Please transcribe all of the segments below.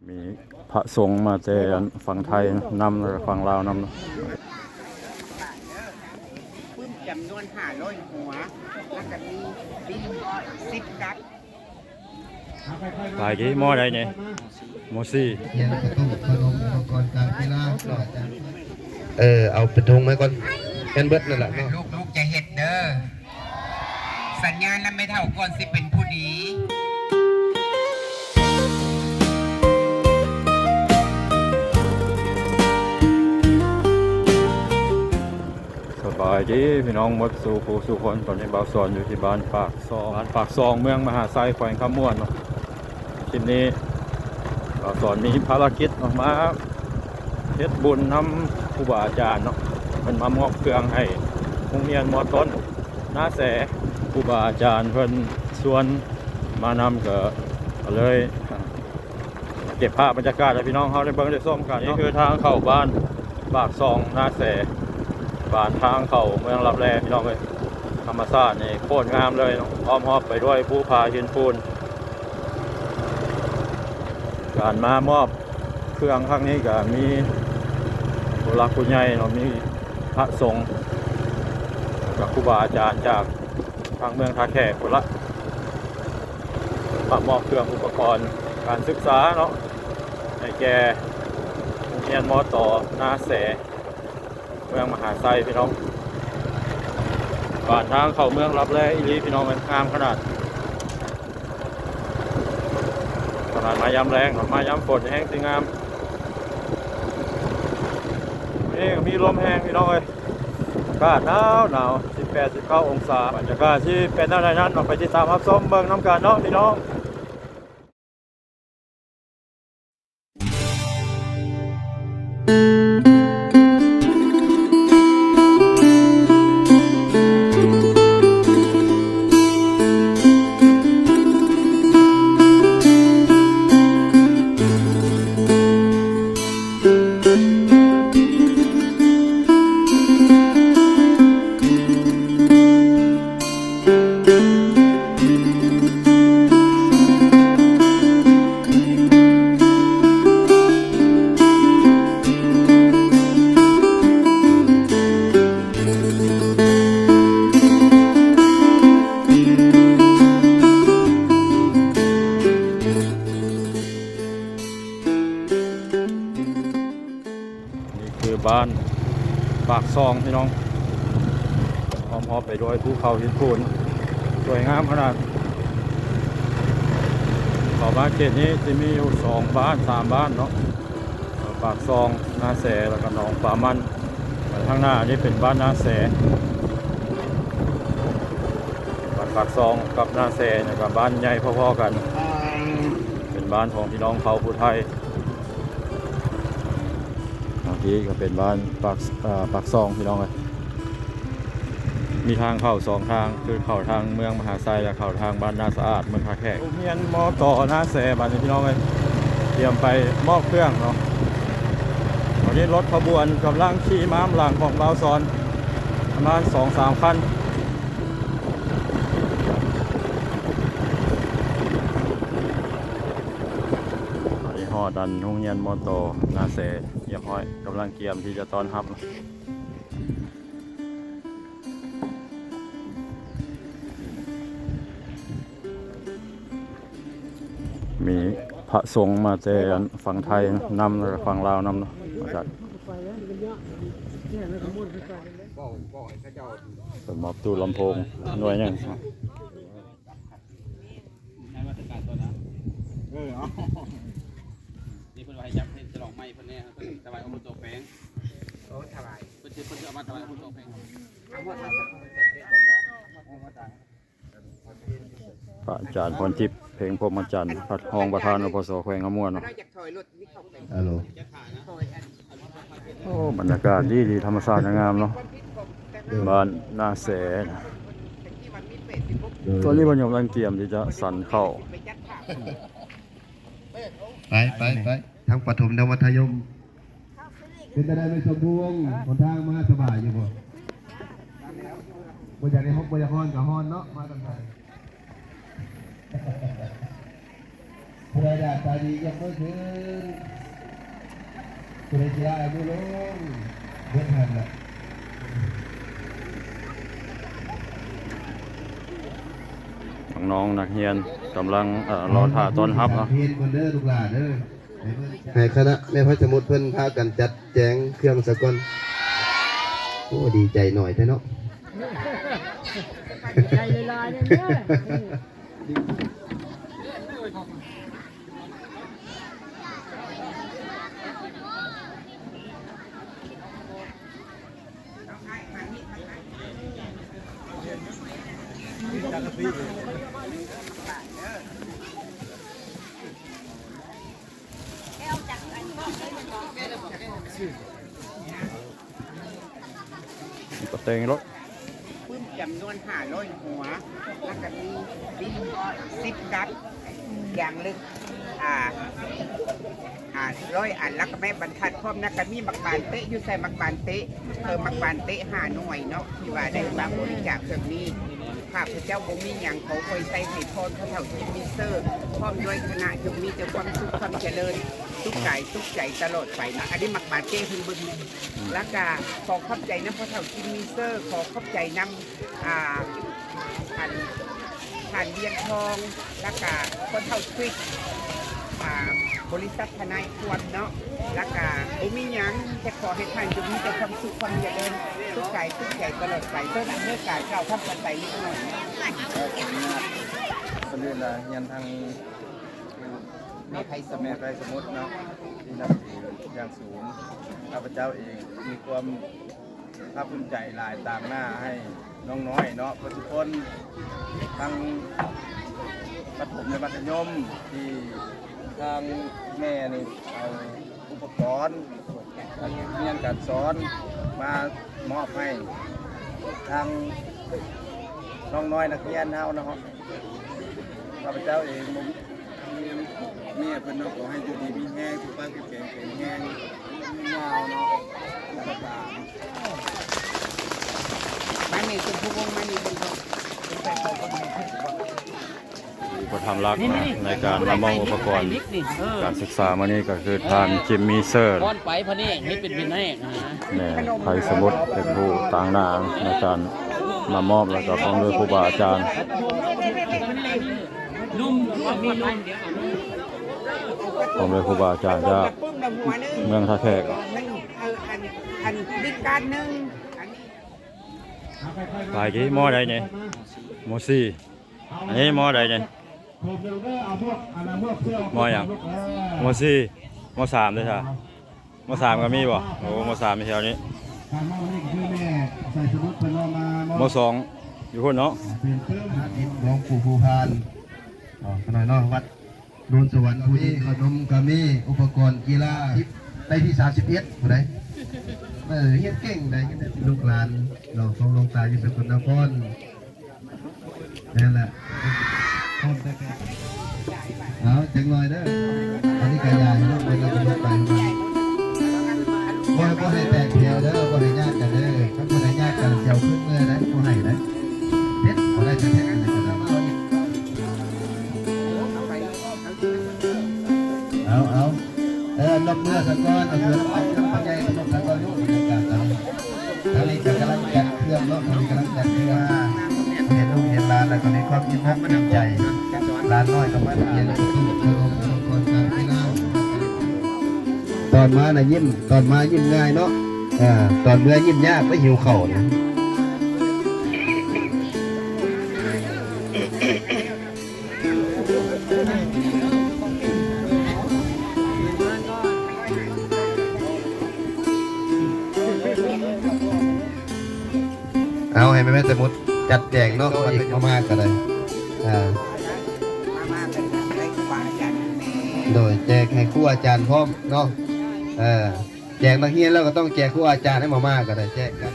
มีพระสงฆ์มาแต่ฝั่งไทยนำแล้วก็ฝั่งลาวนำปึ้มจำนวน500หัวแล้วก็มีดิน10กักไปกี่มอใดเนี่ยมอสี่เย็นประตูพนมอุปกรณ์การกีฬาเอาเป็นธงไหมก่อนแอนเบิร์ดนั่นแหละเนาะลูกจะเห็ดเด้อสัญญาณนั้นไม่เท่าก่อนสิเป็นผู้ดีสบายดีพี่น้องหมดสู่ผู้สู่คนตอนนี้บ่าวสอนอยู่ที่บ้านปากซองเมืองมหาไซแขวงขมวนเนาะคลิปนี้บ่าวสอนมีภารกิจออกมาเฮ็ดบุญนำครูบาอาจารย์เนาะมันมามอบเครื่องให้โรงเรียนมอต้นหน้าแสครูบาอาจารย์เพิ่นชวนมานำก็เลยเก็บภาพบรรยากาศให้พี่น้องเขาได้เบิ่งได้ชมกันนี่คือทางเข้าบ้านปากซองหน้าแสบ้านทางเข้าเมืองลับแลพี่น้องเอ้ยธรรมชาตินี่โคตรงามเลยอ้อมรอบไปด้วยภูผาหินปูนการมามอบเครื่องครั้งนี้ก็มีผู้หลักผู้ใหญ่เนาะมีพระสงฆ์กับครูบาอาจารย์จากทางเมืองท่าแขกคนละมอบเครื่องอุปกรณ์การศึกษาเนาะให้แก่โรงเรียนมอต่อนาแสเมืองมหาไซพี่น้องบ้านทางเข้าเมืองรับแลอีหลีพี่น้องมันงามขนาดมายามแรงมายามฝนแห้งสิงามนี่มีลมแห้งพี่น้องเลยอากาศหนาว18-19 องศาบรรยากาศที่เป็นอะไรนั้นออกไปติดตามรับชมเบิ่งน้ำกันเนาะพี่น้องบ้านปากซองพี่น้องพร้อมไปด้วยภูเขาหินปูนสวยงามขนาดต่อมาเขตนี้จะมีอยู่2 บ้าน 3 บ้านเนาะปากซองนาแสแล้วก็หนองป่ามันข้างหน้านี่เป็นบ้านนาแสบ้านปากซองกับนาแสเนี่ยกับบ้านใหญ่พอๆกันเป็นบ้านของพี่น้องเผ่าผู้ไทยที่ก็เป็นบ้านปากซองพี่น้องเลยมีทางเข้า2 ทางคือเข้าทางเมืองมหาไซและเข้าทางบ้านนาสะอาดเมืองท่าแขกโรงเรียนมอต่อหน้าแสบ้านนี้พี่น้องเลยเตรียมไปมอบเครื่องเนาะวันนี้รถขบวนกำลังขี่ม้าหลังของบ่าวสอนประมาณ 2-3 คันดันโรงเรียนมอโตนาเสเยี่ยมห้อยกำลังเกียมที่จะต้อนรับมีพระสงฆ์มาแต่ฝั่งไทยนำแล้วก็ฝั่งลาวนำเนาะเป็นมอบตู้ลำโพงหน่วยยังนี่เพิ่นว่าให้จับให้ฉลองใหม่เพิ่นแน่เพิ่นถวายองค์ตัวแฝงโอ้ถวายเพิ่นเอามาถวายองค์ตัวแฝงพระอาจารย์พรทิพย์เพลงพรหมจันทร์พัดห้องประธานอปสแขวงขมวนเนาะฮัลโหลโอ้บรรยากาศดีธรรมชาติงามเนาะบ้านนาแสตัวนี้มันกำลังเตรียมที่จะสั่นเข้าไปทั้งปฐมและมัธยมเป็นได้ไม่สมบูรณ์หนทางมาสบายอยู่บ่บ่อยากได้ฮอกบ่อยากฮ้อนกับฮ้อนเนาะมาตั้งแต่ ผู้ใดดาตาดียกมือขึ้นผู้ใดเสียมือลงเพื่อนหันละ น้องๆนักเรียนกำลังรอท่าต้อนรับเนาะ เพียนคนเด้อลูกหลานเด้อให้คณะแม่พระสมุทรเพิ่นพากันจัดแจงเครื่องสกลโอ้ดีใจหน่อยแท้เนาะ ใจลายๆเนี่ยเด้อ ก็เต็งรถ ปึ้มจำนวน500หัว แล้วก็มีดิน10กัดอย่างลึก100 อันแล้วก็แม่บรรทัดพร้อมนะก็มีมักบานเตะอยู่ใส่มักบานเตะมักบานเตะ5หน่วยเนาะที่ว่าได้มาบริจาคเครื่องนี้ข้าพเจ้าบ่มีหยังเขาคอยใส่ให้พรพระเฒ่าที่มีเซอร์พร้อมด้วยคณะจงมีแต่ความสุขความเจริญทุกกายทุกใจตลอดไปนะอันนี้มักบานเต้พึ่งบึงแล้วก็ขอขอบใจน้ำพระเฒ่าที่มีเซอร์ขอขอบใจน้ำผ่านเรียนทองแล้วก็คนเฒ่าทริกบริษัททนายควรเนาะแล้วก็บ่มีหยังจะขอให้ท่านจงมีแต่ความสุขความเจริญทุกกายทุกใจตลอดไปเพื่อเมื่อการกล่าวคำปัจจัยนิดหน่อย คนอื่นละยันทางมีใครสมัยใครสมมติเนาะที่นับถืออย่างสูงข้าพเจ้าเองมีความภาคภูมิใจหลายตามหน้าให้น้องน้อยเนาะทุกคนทั้งประถมและมัธยมที่ทางแม่นี่เอาอุปกรณ์การเรียนการสอนมามอบให้ทางน้องน้อยนักเรียนเฮานะครับข้าพเจ้าเองเมียเพิ่นขอให้อยู่ดีมีแห้งสุขภาพแข็งแรงยาวเนาะแล้วก็ มานี่เป็นผู้วงมานี่เป็นผู้เป็นแฟนของคนไทย ผู้ทำหลักในการนำมอบอุปกรณ์การศึกษามานี่ก็คือทานจิมมี่เซอร์ ก้อนไปพะนี่ให้เป็นวินัยนะ แม่ไทยสมุทรเป็นผู้ต่างหน้าในการมามอบแล้วก็พร้อมด้วยครูบาอาจารย์ นุ่มมีนุ่ม พร้อมด้วยครูบาอาจารย์จาก ปึ้มละหัวนึง เมืองท่าแขก อันดิการนึงอันนี้ หลายกี่หม้อใดเนี่ยหม้อสี่อันนี้หม้อใดเนี่ยหม้ออย่างหม้อสี่หม้อสามด้วยใช่หม้อสามก็มีบ่โอ้หม้อสามมีแถวนี้หม้อสองอยู่คนเนาะ เป็นเครื่องหัดดินหลวงปู่ภูพานขนาดนอกวัดโนนสวรรค์ผู้นี้ขนมกามีอุปกรณ์กีฬาได้ที่31ผู้ใดเฮียนเก่งได้ก็ได้ลูกหลานเราของหลวงตาอยู่สกลนครนั่นแหละเอาจังหน่อยเด้ออันนี้กายายเนาะเป็นกำลังไปบ่ให้แตกเดียวเด้อบ่ให้ญาติกันเด้อถ้าบ่ให้ญาติกันเสียวขึ้นเมื่อได้บ่ให้ได้เฮ็ดบ่ได้จะแท้กันก็ได้เอานกเมื่อสักก้อนเอาเงินเอาน้ำปัจจัยนกสักก้อนลูกในการตอนนี้ทางนี้จะกำลังจัดเครื่องเนาะทางนี้กำลังจัดเครื่องเห็นลูกเห็นหลานแล้วก็มีความยินดีมันใจหลานน้อยก็มาเรียนตู้ขนมอุปกรณ์การกีฬาตอนมาน่ะยิ้มตอนมายิ้มง่ายเนาะตอนเมื่อยิ้มยากก็หิวเข่าเนี่ยเอาให้แม่สมุดจัดแจงเนาะมันเป็นมากๆกันเลยมาเป็นได้ครูบาอาจารย์แม่ โดยแจกให้ครูอาจารย์พร้อมเนาะแจกนักเรียนแล้วก็ต้องแจกครูอาจารย์ให้มากๆกันเลยแจกกัน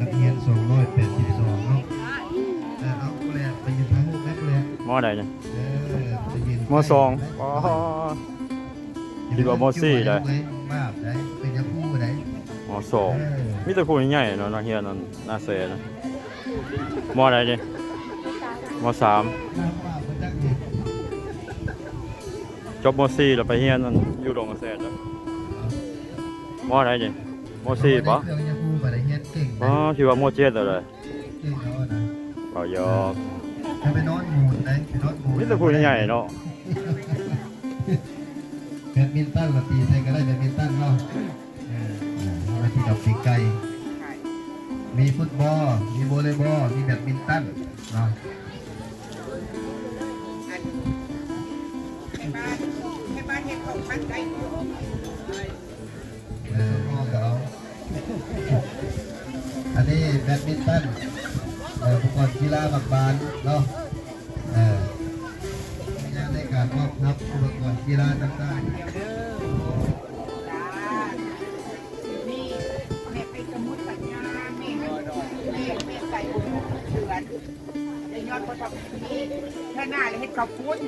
นักเรียน282เนาะเอากูเลยไปยืนทางหูแม่กูเลย หม้อใดเนี่ยหม้อสองอ๋อคิดว่าหม้อสี่ได้ มาบได้เป็นยาคู่ได้ อ๋อ สองมีแต่ผู้ใหญ่ๆเนาะนักเรียนนั่นน่าเสียนะมอะไรดิมสามจบมสี่แล้วไปเรียนนั่นอยู่โรงเกษตรแล้วมอะไรดิมสี่ปะ เครื่องยาคูไปได้เฮ็ดเก่ง อ๋อที่ว่ามเจ็ดเลย เก่งแล้วนะ ก็ยอก จะไปนอนหมูนได้ไปนอนหมูน มีแต่ผู้ใหญ่ๆเนาะ แบดมินตันละตีใส่ก็ได้แบดมินตันเนาะมาที่ดอกปีกไก่มีฟุตบอลมีวอลเลย์บอลมีแบดมินตันเนาะ ให้บ้านเฮ็ดของพันได้ พ่อกับเราอันนี้แบดมินตันอุปกรณ์กีฬาบักบานเนาะงานในการมอบนับอุปกรณ์กีฬาต่างๆ นี่แม่ไปสมุดสัญญาแม่ใส่บุญเดือนในยอดพระธรรมนี้ถ้าหน้าเลยเฮ็ดข้าวปุ้น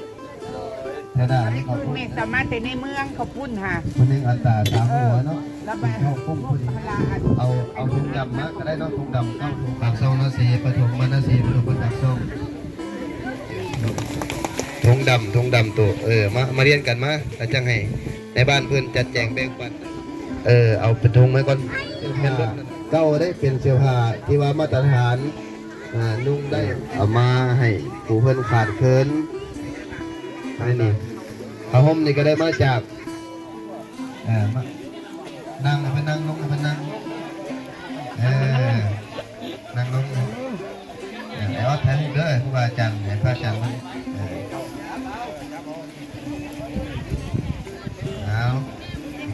เท่านั้น อันนี้ ขอบ คือ คุณ แม่สามารถแต่ในเมืองข้าวปุ้นค่ะ คนหนึ่งอัตราสามหัวเนาะ แล้วแบบ เข้าพุ่มพอดี พลาอัน เอาถุงดำมาก็ได้เนาะถุงดำเข้าถุงปากซองนาสีปฐมมานาสีปฐมปากซองถุงดำตัวมาเรียนกันมาแล้วจังให้ในบ้านเพื่อนจัดแจงแบ่งปันเอาเป็นถุงไว้ก่อนเก้าได้เป็นเสื้อผ้าที่ว่ามาตรฐานนุ่งได้เอามาให้ผู้เพื่อนขาดเคินนี่ผ้าห่มนี่ก็ได้มาจากมานั่งไปนั่งลงไปนั่งนั่งลงแล้วถ่ายรูปเด้อครูบาอาจารย์ให้พระอาจารย์มันเอา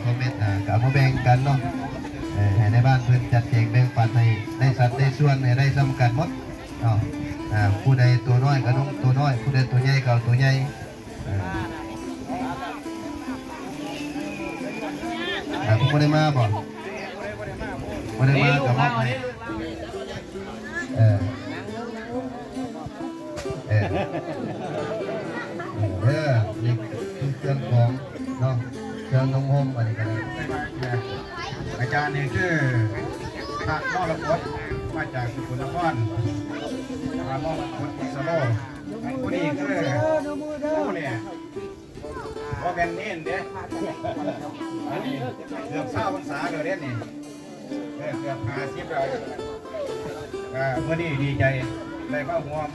คอมเมนต์กับมาแบ่งกันเนาะให้ในบ้านเพื่อนจัดแจงแบ่งปันให้ได้สัดได้ส่วนให้ได้สำคัญหมดเนาะผู้ใดตัวน้อยก็ต้องตัวน้อยผู้ใดตัวใหญ่ก็ตัวใหญ่ผมไม่ได้มาบ่ไม่ได้มากับพ่อนี่เครื่องของเนาะเครื่องนมห่มอะไรกันอาจารย์นี่คือพระนรกฎมาจากสกลนครพระนรกฎอิสโลผู้นี้คือผู้เนี่ยว่าเป็นเน้นเด้อันนี้เกือบ20 พรรษาเดี๋ยวเด้นี่เกือบ50แล้วเมื่อนี้ดีใจได้มาร่วม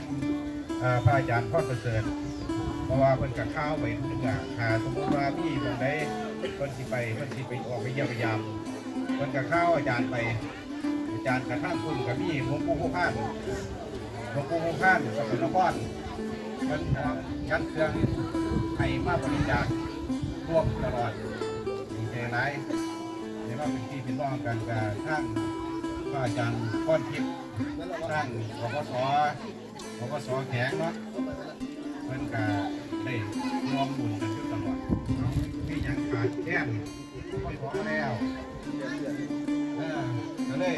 พระอาจารย์พอดประเสริฐเพราะว่าเพิ่นกับข้าวไปทุกอย่างสมมติว่าพี่บางใดเพิ่นสิไปออกไปเยี่ยมพยายามเพิ่นกับข้าวอาจารย์ไปอาจารย์กระทั่งคุณกับพี่หลวงปู่ผู้พานสกลนครเพิ่นยัดเครื่องให้มาบริจาคร่วมตลอดดีใจหลายเห็นว่าเป็นพี่เป็นน้องกันกับท่านพระอาจารย์ก้อนทิพย์ท่านปปสแข็งเนาะเพิ่นก็ได้ร่วมบุญกันอยู่ตลอดที่ยังขาดแคลนก็ขอแล้วก็เลย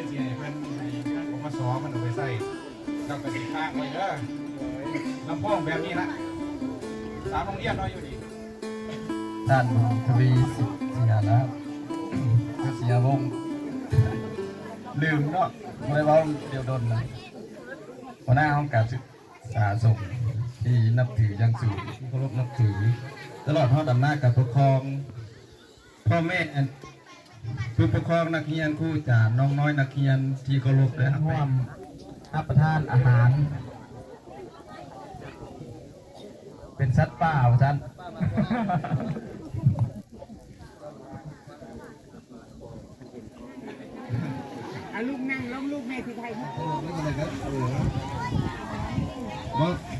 สิให้เพิ่นให้ปปสมันเอาไปใส่กับกระดิ่งข้างไว้เด้อลำโพงแบบนี้ละ3 โรงเรียนน้อยอยู่ดีท่านทวีเสียแล้วเสียวงลืมเนาะไม่ได้ว่าเดียวดนนะหัวหน้าห้องการศึกษาส่งที่นับถือยังสูงเคารพนับถือตลอดทอดอำนาจกับปกครองพ่อแม่ผู้ปกครองนักเรียนครูจ่าน้องน้อยนักเรียนที่เคารพและร่วมรับประทานอาหารเป็นสัตว์ป่าท่านลูกนั่งล้มลูกแม่ที่ไทยมา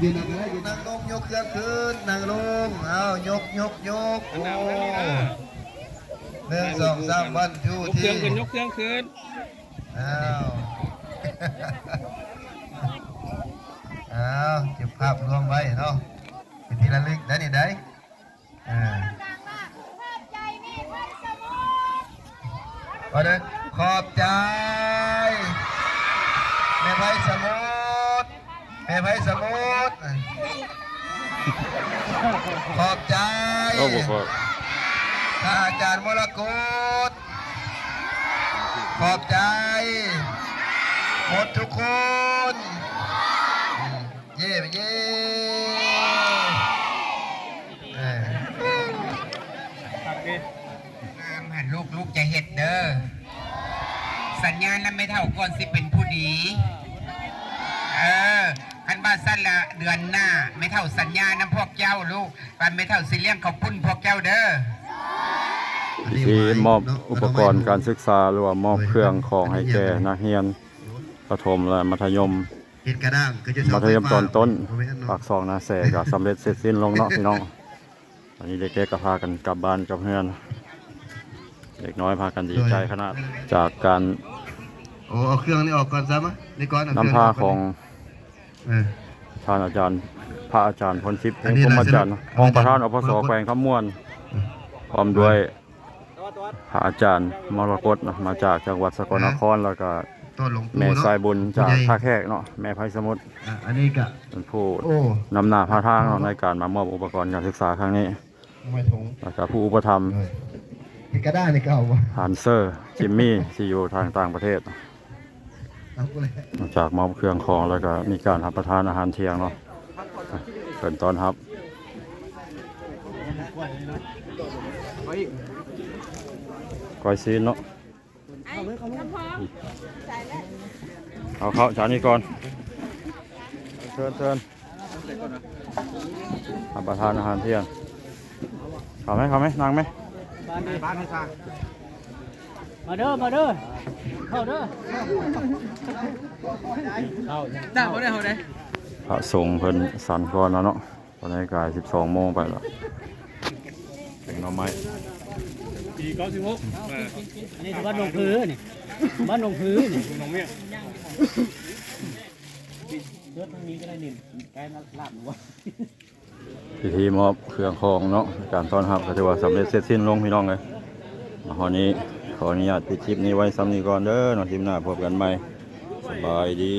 ยืนอะไรยืนนั่งลงยกเครื่องขึ้นนั่งลงเอายกโอ้1 2 3วันทูที่ยกเครื่องขึ้นเอาเก็บภาพรวมไว้เนาะเป็นที่ระลึกได้นี่ได้ก็ได้ขอบใจแม่ไพสมุทรขอบใจท่านอาจารย์มรกต ขอบใจหมดทุกคนเย่เย่หันลูกจะเห็ดเด้อสัญญาณนั้นไม่เท่าก่อนสิเป็นผู้ดีคันบ้านสั้นละเดือนหน้าไม่เท่าสัญญาณนั้นพวกเจ้าลูกการไม่เท่าสิเลี้ยงเขาพุ่นพวกเจ้าเด้อ ที่มอบอุปกรณ์การศึกษาหรือว่ามอบเครื่องของให้แก่นักเรียนประถมและมัธยม มัธยมตอนต้นปากซองนาแสก็สำเร็จเสร็จสิ้นลงเนาะพี่น้องตอนนี้เด็กๆก็พากันกลับบ้านกับเพื่อนเด็กน้อยพากันดีใจขนาดจากการ โอ้เอาเครื่องนี้ออกก่อนซะมะนี่ก่อน นำพาของท่านอาจารย์พระอาจารย์พลชิพเองผมอาจารย์ห้องประธานอปสแขวงคำม่วนพร้อมด้วยพระอาจารย์มรกตมาจากจังหวัดสกลนครแล้วก็แม่สายบุญจากท่าแขกเนาะแม่ไพสมุทร อันนี้กะ เป็นผู้นำหน้าพาทางเนาะในการมามอบอุปกรณ์การศึกษาครั้งนี้ ไม่ถง แล้วก็ผู้อุปถัมภ์ นี่ก็ได้นี่ก็เอาวะ ฮันเซอร์จิมมี่ที่อยู่ทางต่างประเทศ เอาเลย นอกจากมอบเครื่องของแล้วก็มีการรับประทานอาหารเที่ยงเนาะเปิดตอนครับก้อยซีนเนาะเอาเข้าจานนี้ก่อนเชิญรับประทานอาหารเที่ยงเข้าไหมนั่งไหม บ้านให้ทาง มาเด้อเข้าเด้อเข้าได้บ่ได้เฮาได้ พระสงฆ์เพิ่นสั่นก่อนแล้วเนาะตอนนี้กาย12 โมงไปแล้วเป็นหน่อไม้ อันนี้บ้านหนองพื้นี่บ้านหนองพื้นี่หนองเมียเดินทางนี้ก็ได้นี่ใกล้ลาบหนูวะ พิธีมอบเครื่องของเนาะการต้อนรับก็ถือว่าสำเร็จเสร็จสิ้นลงพี่น้องเลยมาวันนี้ขออนุญาตปิดคลิปนี้ไว้ซ้ำนี้ก่อนเด้อเนาะทีมหน้าพบกันใหม่สบายดี